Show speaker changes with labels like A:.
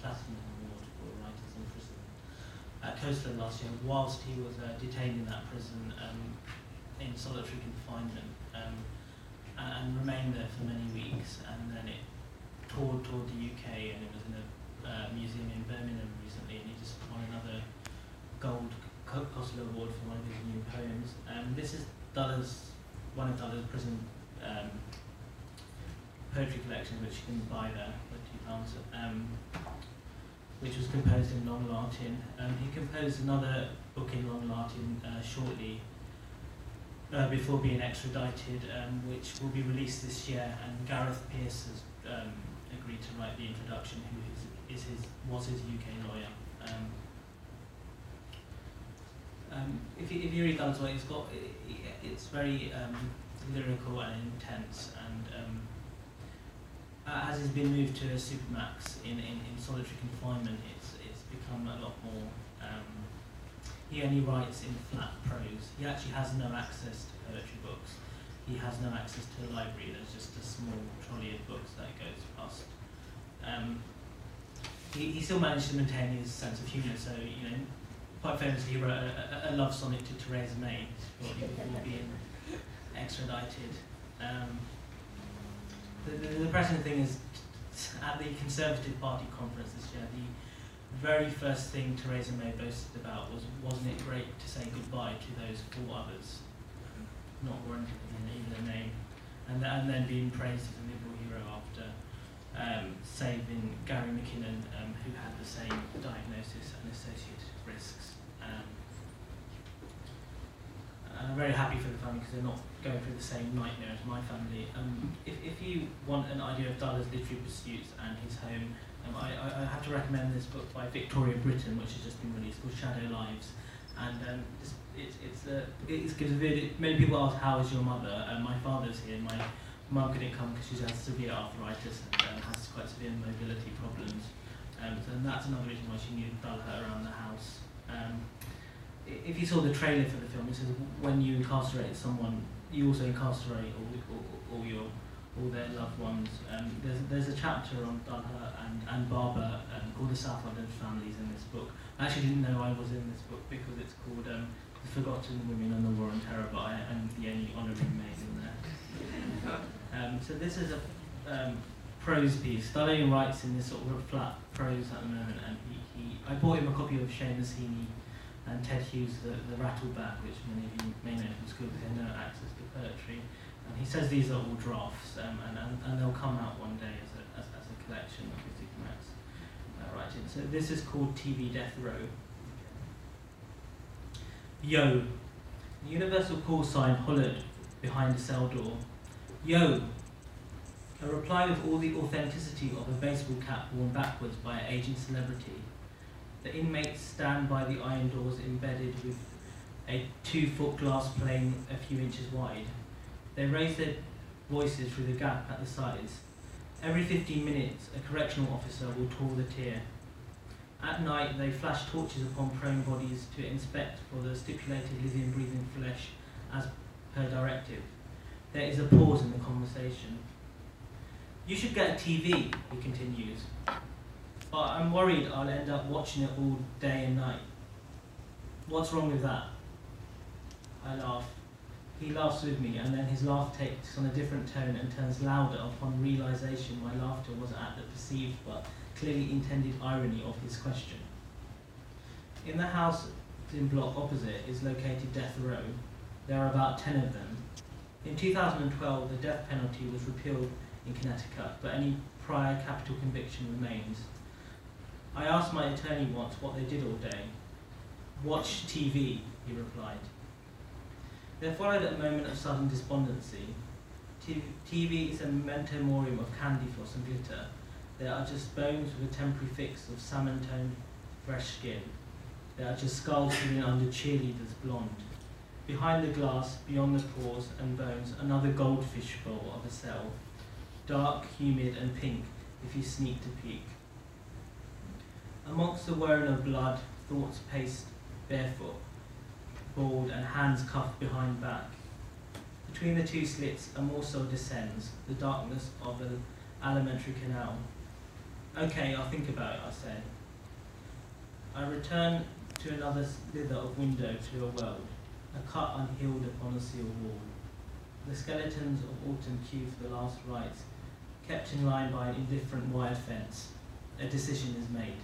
A: Platinum Award for Writers in Prison at Coastland last year, whilst he was detained in that prison in solitary confinement, and remained there for many weeks, and then it toured the UK, and it was in a museum in Birmingham recently, and he just won another gold Costello Award for one of his new poems. This is one of Dullah's prison poetry collections, which you can buy there for £2, which was composed in Long Latin. He composed another book in Long Latin shortly before being extradited, which will be released this year, and Gareth Pearce has agreed to write the introduction, who was his UK lawyer. If you read Dullah's work, it's very lyrical and intense, and as he's been moved to a supermax in solitary confinement, it's become a lot more. He only writes in flat prose. He actually has no access to poetry books. He has no access to a library. There's just a small trolley of books that goes past. He still managed to maintain his sense of humour. So quite famously, he wrote a love sonnet to Theresa May before being extradited. The depressing thing is, at the Conservative Party conference this year, the very first thing Theresa May boasted about was, wasn't it great to say goodbye to those 4 others, not warranted in their name, and then being praised as a Liberal hero after saving Gary McKinnon, who had the same diagnosis and associated risks. And I'm very happy for the family because they're not going through the same nightmare as my family. If you want an idea of Dullah's literary pursuits and his home, I have to recommend this book by Victoria Britton, which has just been released, called Shadow Lives. And it gives a video. Many people ask, how is your mother? My father's here. My mum couldn't come because she has severe arthritis and has quite severe mobility problems. And that's another reason why she needed Dullah around the house. If you saw the trailer for the film, it says when you incarcerate someone, you also incarcerate all their loved ones. There's a chapter on Talha and Babar called The South London Families in this book. I actually didn't know I was in this book because it's called The Forgotten Women and the War on Terror, but I am the only honorary maid in there. So this is a prose piece. Talha writes in this sort of flat prose at the moment, and I bought him a copy of Seamus Heaney and Ted Hughes' the Rattleback, which many of you may know from school because they have no access to poetry. And he says these are all drafts, and they'll come out one day as a collection of his Supermax writing. So this is called TV Death Row. Yo. The universal call sign hollered behind the cell door. Yo. A reply with all the authenticity of a baseball cap worn backwards by an aging celebrity. The inmates stand by the iron doors embedded with a 2-foot glass plane a few inches wide. They raise their voices through the gap at the sides. Every 15 minutes, a correctional officer will tour the tier. At night, they flash torches upon prone bodies to inspect for the stipulated lithium breathing flesh as per directive. There is a pause in the conversation. You should get a TV, he continues. But I'm worried I'll end up watching it all day and night. What's wrong with that? I laugh. He laughs with me, and then his laugh takes on a different tone and turns louder upon realization my laughter was at the perceived but clearly intended irony of his question. In the house in block opposite is located Death Row. There are about 10 of them. In 2012, the death penalty was repealed in Connecticut, but any prior capital conviction remains. I asked my attorney once what they did all day. Watch TV, he replied. There followed a moment of sudden despondency. TV is a memento morium of candy floss and glitter. There are just bones with a temporary fix of salmon-toned, fresh skin. There are just skulls hidden under cheerleaders blonde. Behind the glass, beyond the pores and bones, another goldfish bowl of a cell. Dark, humid and pink if you sneak to peek. Amongst the whirring of blood, thoughts paced barefoot, bald and hands cuffed behind back. Between the two slits, a morsel descends, the darkness of an alimentary canal. Okay, I'll think about it, I said. I returned to another slither of window to a world, a cut unhealed upon a seal wall. The skeletons of autumn queue for the last rites, kept in line by an indifferent wire fence. A decision is made.